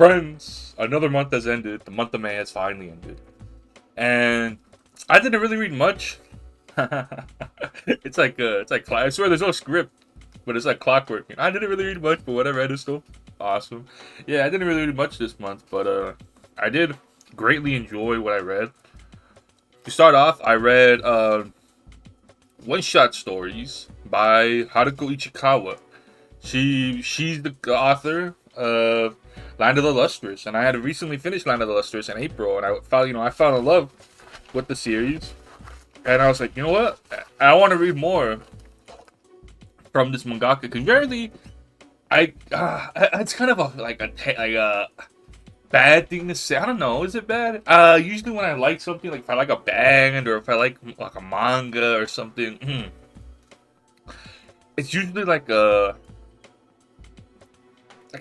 Friends, another month has ended. The month of May has finally ended. And I didn't really read much. It's like I swear there's no script, but it's like clockwork. I didn't really read much, but what I read is still awesome. Yeah, I didn't really read much this month, but I did greatly enjoy what I read. To start off, I read one-shot stories by Haruko Ichikawa. She's the author of Land of the Lustrous, and I had recently finished Land of the Lustrous in April, and I fell in love with the series, and I was like, you know what, I want to read more from this mangaka, because generally, it's kind of a bad thing to say. I don't know, is it bad? Usually when I like something, like if I like a band or if I like a manga or something, it's usually like a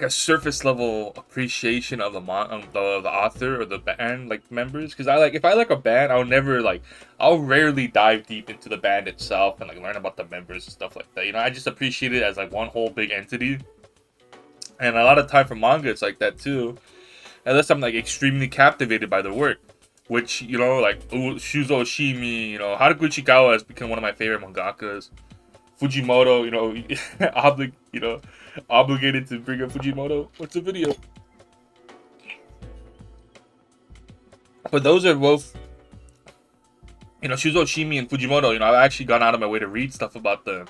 surface level appreciation of the author or the band like members, because if I like a band, I'll rarely dive deep into the band itself and like learn about the members and stuff like that. I just appreciate it as like one whole big entity. And a lot of time for manga it's like that too, unless I'm like extremely captivated by the work, which like Shuzo Oshimi, Haruko Ichikawa has become one of my favorite mangakas. Fujimoto, obligated to bring up Fujimoto. What's the video? But those are both, Shuzo Oshimi and Fujimoto. I've actually gone out of my way to read stuff about them,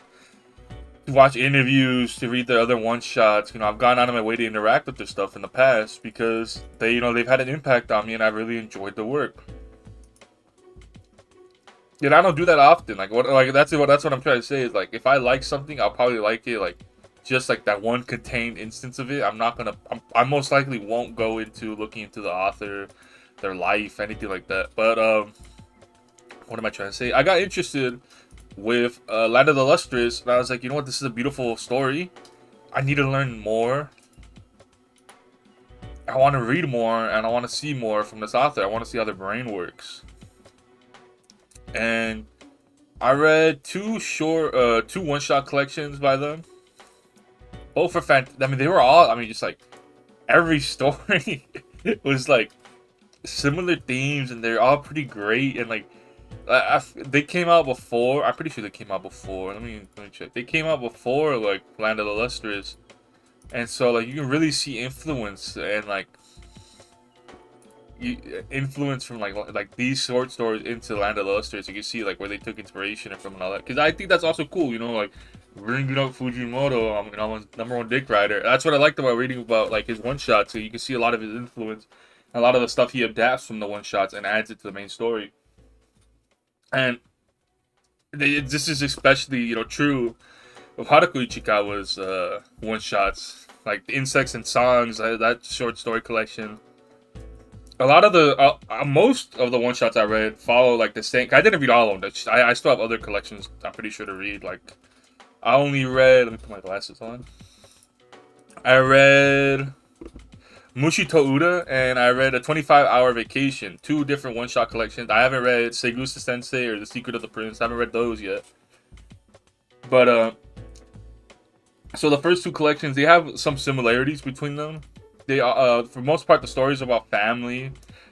to watch interviews, to read their other one shots. I've gone out of my way to interact with their stuff in the past because they've had an impact on me, and I really enjoyed the work. I don't do that often. That's what I'm trying to say is, like, if I like something, I'll probably like it like just like that one contained instance of it. I most likely won't go into looking into the author, their life, anything like that. But what am I trying to say? I got interested with Land of the Lustrous, and I was like, you know what? This is a beautiful story. I need to learn more. I want to read more, and I want to see more from this author. I want to see how their brain works. And I read two one-shot collections by them. Both are fantastic. I mean, they were all, just like, every story was like similar themes, and they're all pretty great. And like, they came out before. I'm pretty sure they came out before. Let me check. They came out before like Land of the Lustrous, and so like you can really see influence and like influence from like these short stories into Land of the Lustrous. You can see like where they took inspiration from and all that. Because I think that's also cool. Like bringing up Fujimoto. I'm a #1 dick rider. That's what I liked about reading about like his one shots. So you can see a lot of his influence, a lot of the stuff he adapts from the one shots and adds it to the main story. And this is especially true of Haruko Ichikawa's one shots, like the Insects and Songs, that short story collection. A lot of the most of the one shots I read follow like the same. I didn't read all of them. I still have other collections I'm pretty sure to read. Like I only read. Let me put my glasses on. I read Mushito Uda, and I read A 25-Hour Vacation. Two different one-shot collections. I haven't read Segusa Sensei or The Secret of the Prince. I haven't read those yet. But so the first two collections, they have some similarities between them. They for most part, the stories about family.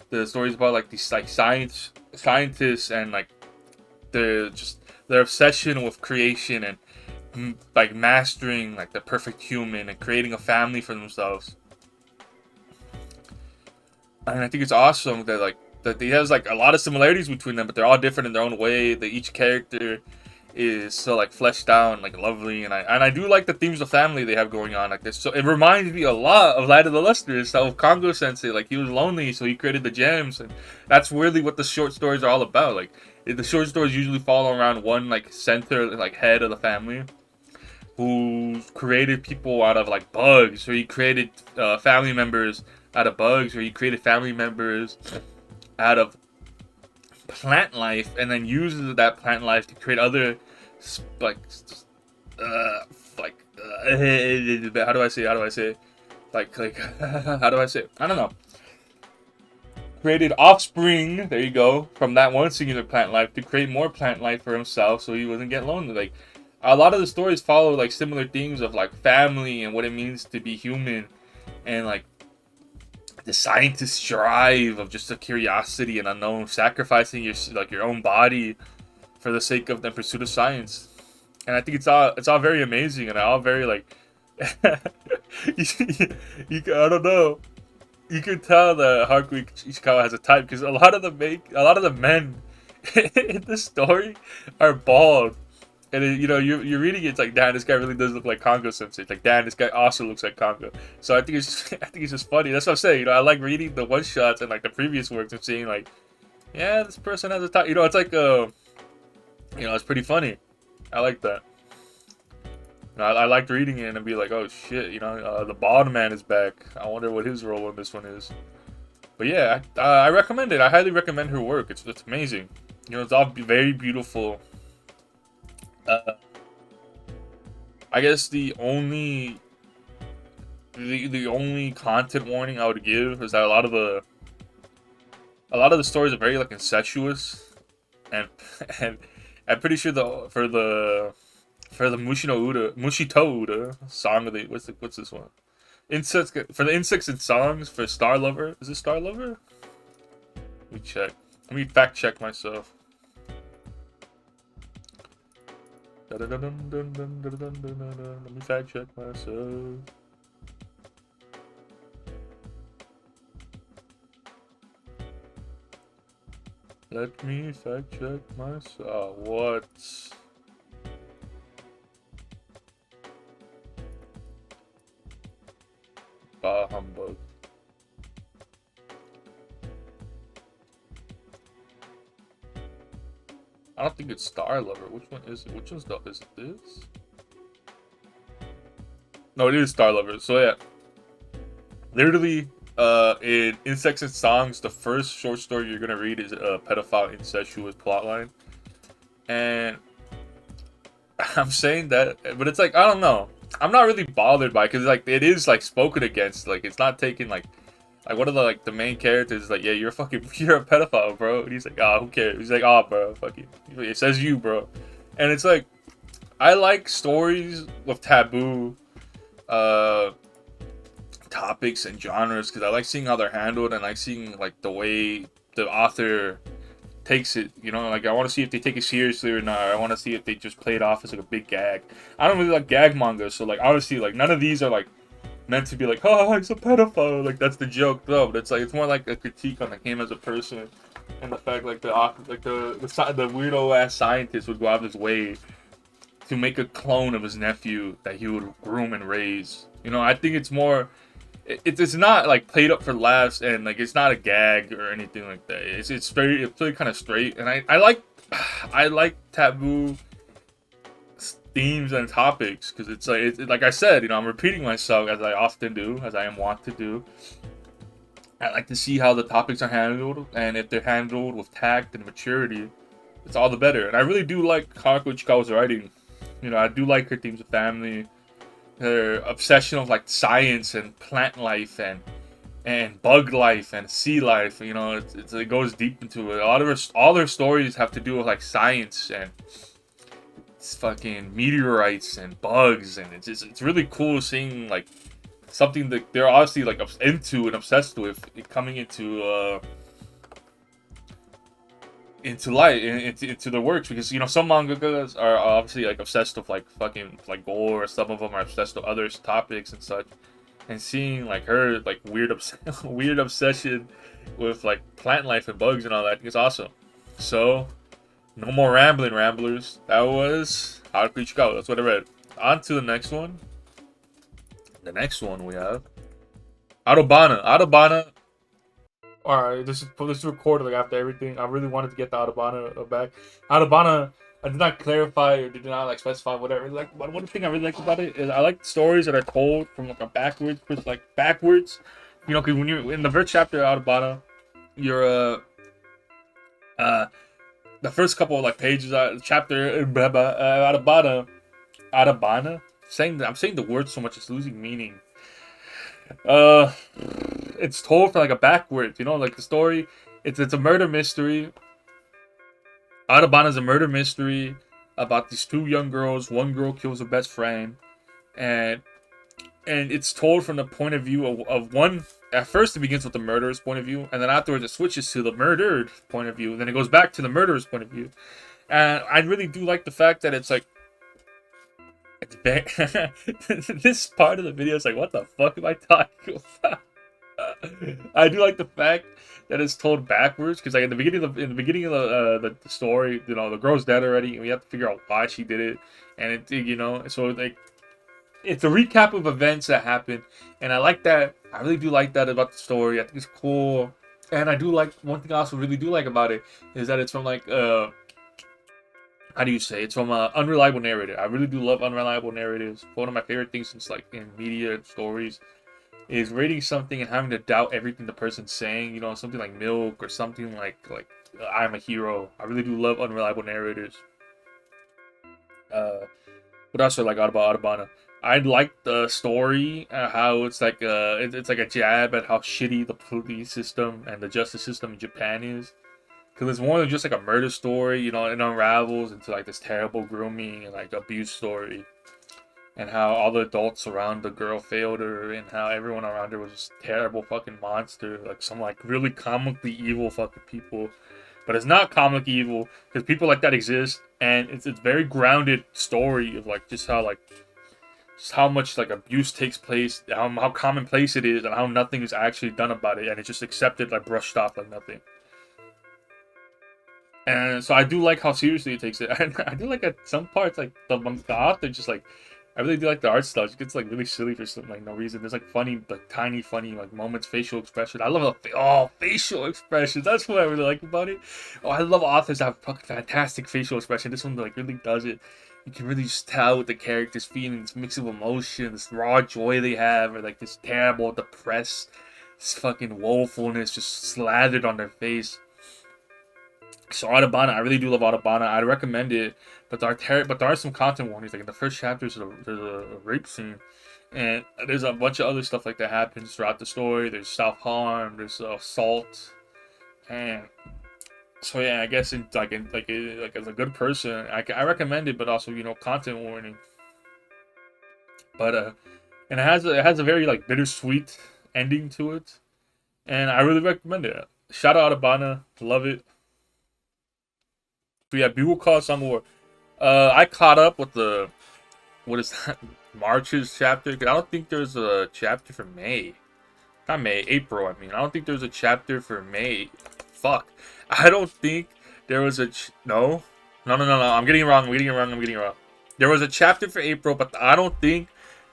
The stories about like these like scientists and like their obsession with creation and like mastering like the perfect human and creating a family for themselves. And I think it's awesome that he has like a lot of similarities between them, but they're all different in their own way. That each character is so like fleshed out and like lovely, and I do like the themes of family they have going on like this. So it reminds me a lot of Light of the Lustrous, of Kongo Sensei. Like he was lonely, so he created the gems, and that's really what the short stories are all about. Like the short stories usually follow around one like center, like head of the family, who created people out of like bugs, or he created family members out of bugs, or he created family members out of plant life, and then uses that plant life to create other how do I say how do I say it? I don't know. Created offspring, there you go, from that one singular plant life to create more plant life for himself, so he wouldn't get lonely. Like a lot of the stories follow like similar themes of like family and what it means to be human, and like the scientist's drive of just a curiosity and unknown, sacrificing your own body for the sake of the pursuit of science. And I think it's all very amazing and all very like I don't know. You can tell that Haruki Ichikawa has a type because a lot of the men in the story are bald. And then, you're reading it, it's like, damn, this guy really does look like Congo Sensei. It's like, damn, this guy also looks like Congo. So I think I think it's just funny. That's what I'm saying. I like reading the one shots and like the previous works and seeing like, yeah, this person has a type. It's like it's pretty funny. I like that. I liked reading it and be like, oh shit, the bald man is back. I wonder what his role in this one is. But yeah, I recommend it. I highly recommend her work. It's amazing. It's all very beautiful. I guess the only content warning I would give is that a lot of the stories are very like incestuous, and and I'm pretty sure for the Mushito Uda song of the what's this one? Insects for the insects and songs for Star Lover. Is it Star Lover? Let me check. Let me fact check myself. Let me fact check myself. Let me fact check myself. What? Bah humbug. I don't think it's Star Lover. Which one is it? Which one's is it this? No, it is Star Lover. So yeah. Literally, in Insects and Songs, the first short story you're gonna read is a pedophile incestuous plotline. And I'm saying that, but it's like, I don't know. I'm not really bothered by it because like it is like spoken against. Like it's not taken like one of the main characters is like, yeah, you're a pedophile, bro. And he's like, who cares? He's like, bro, fuck you. It says you, bro. And it's like, I like stories with taboo topics and genres because I like seeing how they're handled and like seeing like the way the author takes it. Like I want to see if they take it seriously or not. I want to see if they just play it off as like a big gag. I don't really like gag manga, so like honestly, like none of these are like meant to be like, oh, he's a pedophile, like that's the joke. No, but it's like it's more like a critique on like him as a person and the fact like the weirdo ass scientist would go out of his way to make a clone of his nephew that he would groom and raise. I think it's more. It's not like played up for laughs and like it's not a gag or anything like that. It's really kind of straight, and I like taboo themes and topics because it's like I said, I'm repeating myself as I often do, as I am wont to do. I like to see how the topics are handled, and if they're handled with tact and maturity, it's all the better. And I really do like Haruki Ichikawa's writing. I do like her themes of family, her obsession of like science and plant life and bug life and sea life. It goes deep into it. All her stories have to do with like science and fucking meteorites and bugs, and it's really cool seeing like something that they're obviously like into and obsessed with it coming into light, into the works, because some mangakas are obviously like obsessed with like fucking like gore, or some of them are obsessed with other topics and such, and seeing like her like weird weird obsession with like plant life and bugs and all that, I think it's awesome. So no more ramblers. That was Haruki Ichikawa. That's what I read. On to the next one. The next one we have Autobahna. Alright, this is recorded like after everything. I really wanted to get the Autobahna back. Autobahna, I did not clarify or did not like specify whatever. Like one thing I really like about it is I like stories that are told from like a backwards. Because when you're in the first chapter of Autobahna, you're the first couple of like pages, chapter Autobahna. I'm saying the word so much it's losing meaning. It's told for like a backwards, like the story. It's a murder mystery. Autobahna is a murder mystery about these two young girls. One girl kills her best friend, and it's told from the point of view of one at first it begins with the murderer's point of view, and then afterwards it switches to the murdered point of view, and then it goes back to the murderer's point of view. And I really do like the fact that it's like, it's this part of the video is like, what the fuck am I talking about? I do like the fact that it's told backwards, because like in the beginning of the story, you know, the girl's dead already, and we have to figure out why she did it, and it, you know, so like it's a recap of events that happened, and I like that. I really do like that about the story. I think it's cool, and I do like one thing I also really do like about it is that it's from like how do you say? It's from an unreliable narrative. I really do love unreliable narratives. One of my favorite things since like in media and stories is reading something and having to doubt everything the person's saying. You know, something like Milk or something like I'm a Hero. I really do love unreliable narratives. But also like Autobahn. I like the story, how it's like it's like a jab at how shitty the police system and the justice system in Japan is. Because it's more than just like a murder story, you know, it unravels into like this terrible grooming and like abuse story. And how all the adults around the girl failed her, and how everyone around her was just terrible fucking monster. Like some like really comically evil fucking people. But it's not comically evil, because people like that exist, and it's very grounded story of like just how much like abuse takes place, how commonplace it is, and how nothing is actually done about it, and it's just accepted, like brushed off like nothing. And so I do like how seriously it takes it. And I do like at some parts, like the author just like, I really do like the art style. It gets like really silly for some like no reason. There's like funny, like tiny funny like moments, facial expression. I love facial expressions. That's what I really like about it. Oh, I love authors that have fucking fantastic facial expression. This one like really does it. You can really just tell what the characters feeling, this mix of emotion, this raw joy they have, or like this terrible, depressed, this fucking woefulness just slathered on their face. So Autobahn, I really do love Autobahn. I'd recommend it, but there are some content warnings. Like in the first chapter, there's a rape scene, and there's a bunch of other stuff like that happens throughout the story. There's self harm, there's assault, and so yeah, I guess like as a good person, I recommend it, but also, you know, content warning. But and it has a very like bittersweet ending to it, and I really recommend it. Shout out Autobahn, love it. But yeah, Bugle Call Summer. I caught up with the what is that March's chapter, because I don't think there's a chapter for May. Not May, April. I mean, I don't think there's a chapter for May. Fuck, I don't think there was a no. I'm getting it wrong. I'm getting it wrong. There was a chapter for April, but I don't think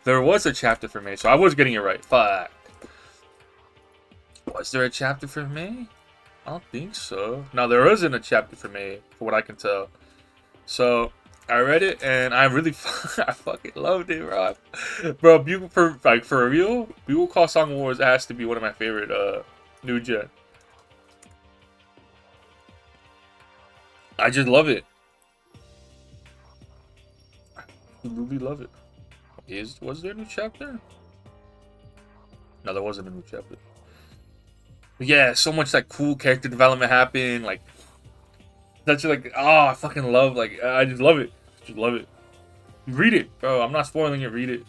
there was a chapter for May. So I was getting it right. Fuck. Was there a chapter for May? I don't think so. No, there isn't a chapter for May, for what I can tell. So I read it and I really, I fucking loved it, bro. Bro, for real, Bugle Call Song Wars has to be one of my favorite new gen. I just love it. I really love it. Was there a new chapter? No, there wasn't a new chapter. But yeah, so much like cool character development happened. Like that's like, oh, I fucking love. Like I just love it. Just love it. Read it, bro. I'm not spoiling it. Read it.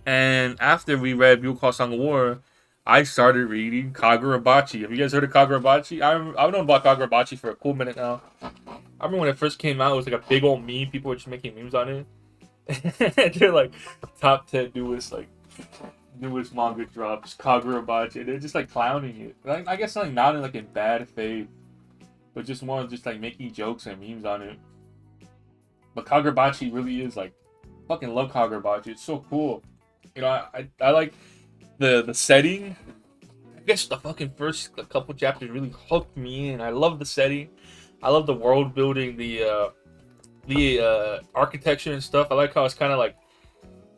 And after we read Bugle Call Song of War, I started reading Kagurabachi. Have you guys heard of Kagurabachi? I've known about Kagurabachi for a cool minute now. I remember when it first came out, it was like a big old meme. People were just making memes on it. They're like top 10 newest manga drops, Kagurabachi. They're just like clowning it. Like, I guess like not in like in bad faith, but just more just like making jokes and memes on it. But Kagurabachi really is like, fucking love Kagurabachi. It's so cool. You know, I like the setting. I guess the fucking first couple chapters really hooked me in. I love the setting. I love the world building, the architecture and stuff. I like how it's kind of like,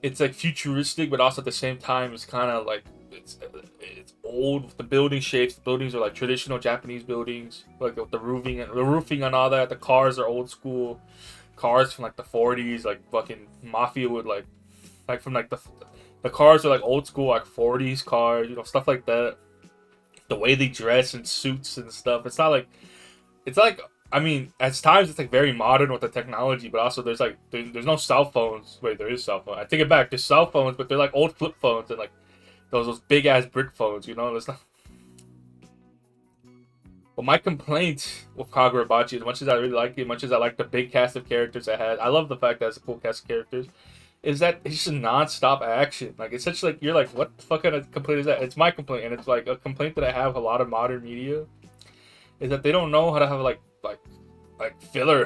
it's like futuristic, but also at the same time it's kind of like it's old with the building shapes. The buildings are like traditional Japanese buildings, like with the roofing and all that. The cars are old school cars from like the 40s, like fucking mafia would like from like the cars are like old school like 40s cars, you know, stuff like that. The way they dress in suits and stuff, it's like I mean, at times it's like very modern with the technology, but also there's no cell phones. Wait, there is cell phone. I take it back. There's cell phones, but they're like old flip phones, and like those big ass brick phones, you know. That's not. But my complaint with Kagurabachi, as much as I really like it, much as I like the big cast of characters it has, I love the fact that it's a full cast of characters. Is that it's just non-stop action. Like it's such like you're like, what the fuck kind of complaint is that? It's my complaint, and it's like a complaint that I have a lot of modern media is that they don't know how to have like filler.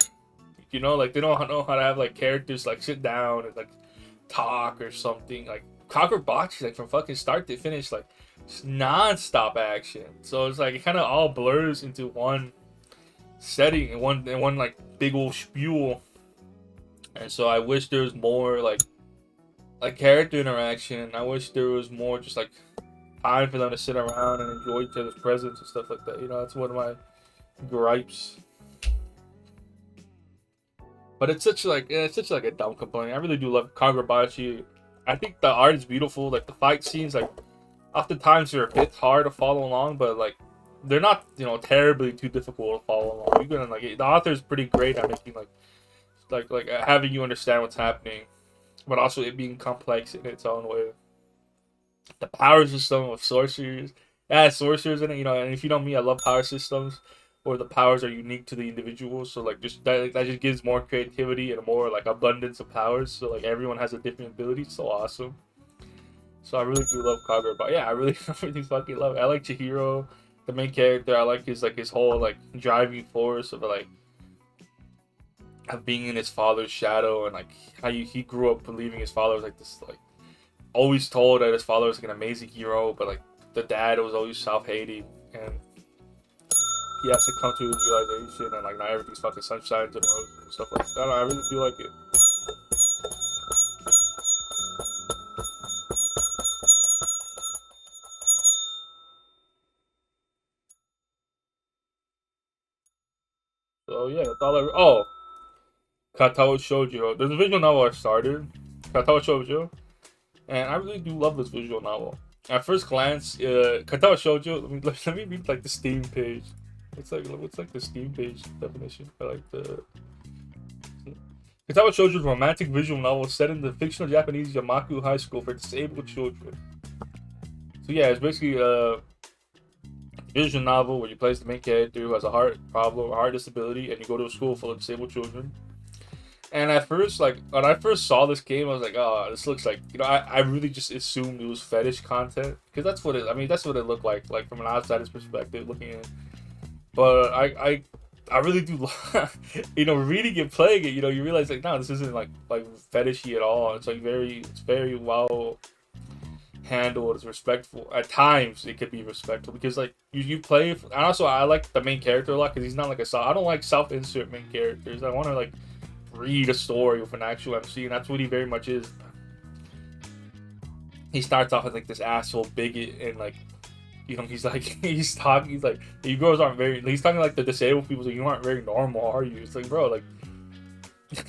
You know, like they don't know how to have like characters like sit down and like talk or something. Like Kagurabachi, like from fucking start to finish, like it's non-stop action. So it's like it kind of all blurs into one setting and one like big old spiel. And so I wish there was more like character interaction. I wish there was more just like time for them to sit around and enjoy each other's presence and stuff like that. You know, that's one of my gripes. But it's such like it's such like a dumb complaint. I really do love Kagurabachi. I think the art is beautiful. Like the fight scenes, like oftentimes they're a bit hard to follow along, but like they're not, you know, terribly too difficult to follow along. You can like the author is pretty great at making like having you understand what's happening, but also it being complex in its own way. The power system of sorcerers, yeah, sorcerers in it, you know. And if you know me, I love power systems where the powers are unique to the individual. So like just that just gives more creativity and more like abundance of powers. So like everyone has a different ability. It's so awesome. So I really do love Kagura, but yeah, I really, I really fucking love it. I like Chihiro, the main character. I like his whole like driving force of like of being in his father's shadow and like how he grew up believing his father was like this like always told that his father was like an amazing hero, but like the dad was always self-hating and he has to come to his realization and like not everything's fucking sunshine and roses and stuff like that. I don't know, I really do like it. So yeah, that's all I. Oh, Katawa Shoujo. There's a visual novel I started, Katawa Shoujo, and I really do love this visual novel. At first glance, Katawa Shoujo. Let me read like the Steam page. What's like the Steam page definition? I like the Katawa Shoujo is a romantic visual novel set in the fictional Japanese Yamaku High School for disabled children. So yeah, it's basically a visual novel where you play as the main character who has a heart problem, a heart disability, and you go to a school full of disabled children. And at first, like when I first saw this game, I was like, "Oh, this looks like I really just assumed it was fetish content because that's what it. I mean, that's what it looked like from an outsider's perspective, looking at it. But I really do, reading and playing it. You realize like, no, this isn't like fetishy at all. It's like it's very well handled. It's respectful. At times, it could be respectful because like you play. And also, I like the main character a lot because he's not like I don't like self-insert main characters. I want to like read a story with an actual MC, and that's what he very much is. He starts off as like this asshole bigot, and like he's like he's like you girls aren't very. He's talking like the disabled people, so you aren't very normal, are you? It's like, bro, like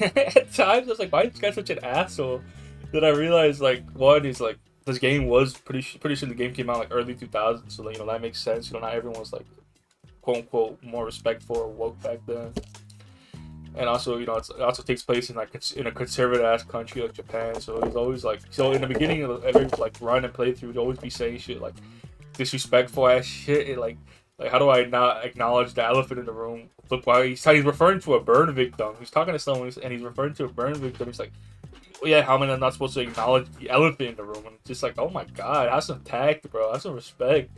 at times I was like, why is this guy such an asshole? Then I realized like one is like this game was pretty sure the game came out like early 2000s, so like, that makes sense. Not everyone was like quote unquote more respectful or woke back then. And also, it also takes place in in a conservative ass country like Japan. So he's always like, in the beginning of every like run and playthrough, he'd always be saying shit like disrespectful ass shit. And, like how do I not acknowledge the elephant in the room? Look, why he's referring to a burn victim. He's talking to someone and he's referring to a burn victim. He's like, well, yeah, how am I not supposed to acknowledge the elephant in the room? And it's just like, oh my god, have some tact, bro. Have some respect.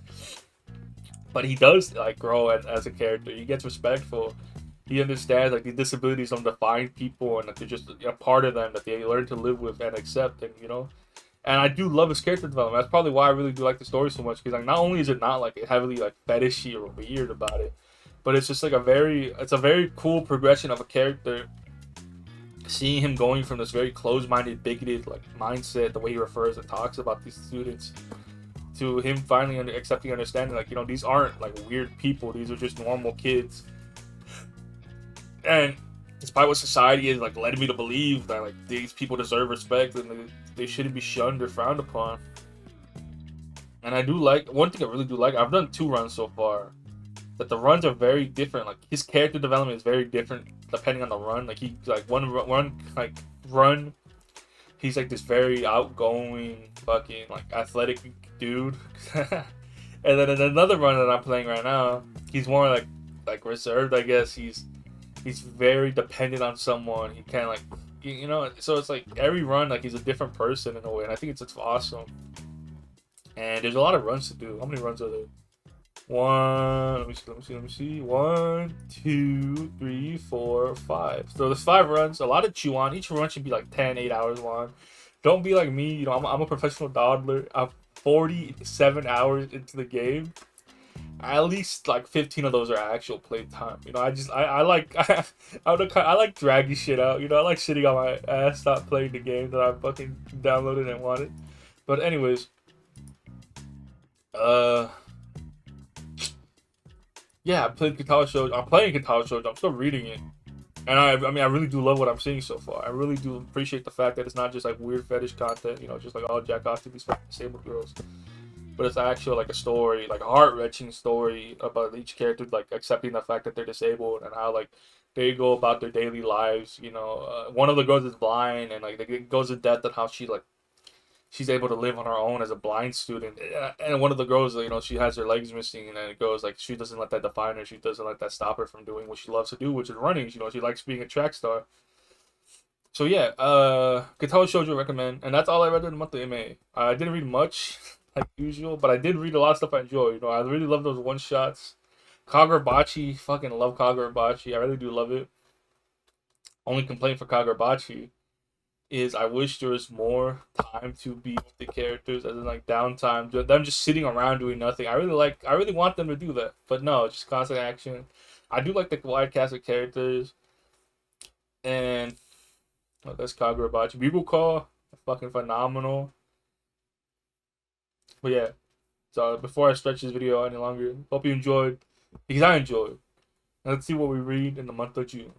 But he does like grow as a character. He gets respectful. He understands like the disabilities don't define people and that they're just a part of them that they learn to live with and accept, and and I do love his character development. That's probably why I really do like the story so much, because like not only is it not like heavily like fetishy or weird about it, but it's just like a very cool progression of a character. Seeing him going from this very closed-minded, bigoted like mindset, the way he refers and talks about these students, to him finally accepting, understanding like these aren't like weird people. These are just normal kids. And despite what society is like led me to believe that like these people deserve respect and they shouldn't be shunned or frowned upon. And I do like one thing I really do like. I've done 2 runs so far. That the runs are very different. Like his character development is very different depending on the run. Like he like one run, he's like this very outgoing, fucking like athletic dude. And then in another run that I'm playing right now, he's more like reserved, I guess. He's very dependent on someone. He can't like you know. So it's like every run, like he's a different person in a way, and I think it's awesome. And there's a lot of runs to do. How many runs are there? One. Let me see. 1, 2, 3, 4, 5. So there's 5 runs. A lot of chew on. Each run should be like 10, 8 hours long. Don't be like me. You know, I'm a professional dawdler. I'm 47 hours into the game. At least like 15 of those are actual play time. You know, I like I like dragging shit out. You know, I like sitting on my ass, not playing the game that I fucking downloaded and wanted. But anyways, uh, yeah, I played Guitar Show. I'm playing Guitar Show. I'm still reading it, and I mean, I really do love what I'm seeing so far. I really do appreciate the fact that it's not just like weird fetish content. You know, just like all jack off to these fucking disabled girls. But it's actually like a story, like a heart-wrenching story about each character like accepting the fact that they're disabled and how like they go about their daily lives. You know, one of the girls is blind and like it goes in depth on how she's able to live on her own as a blind student. And one of the girls, you know, she has her legs missing, and then it goes like she doesn't let that define her. She doesn't let that stop her from doing what she loves to do, which is running. You know, she likes being a track star. So yeah, Guitar Shoujo recommend, and that's all I read in the month of May. I didn't read much like usual, but I did read a lot of stuff I enjoy. You know, I really love those one shots. Kagurabachi, fucking love Kagurabachi. I really do love it. Only complaint for Kagurabachi is I wish there was more time to be with the characters, as in like downtime, them just sitting around doing nothing. I really want them to do that, but no, just constant action. I do like the wide cast of characters, and that's Kagurabachi. People call fucking phenomenal. But yeah, so before I stretch this video any longer, hope you enjoyed because I enjoyed. Let's see what we read in the month of June.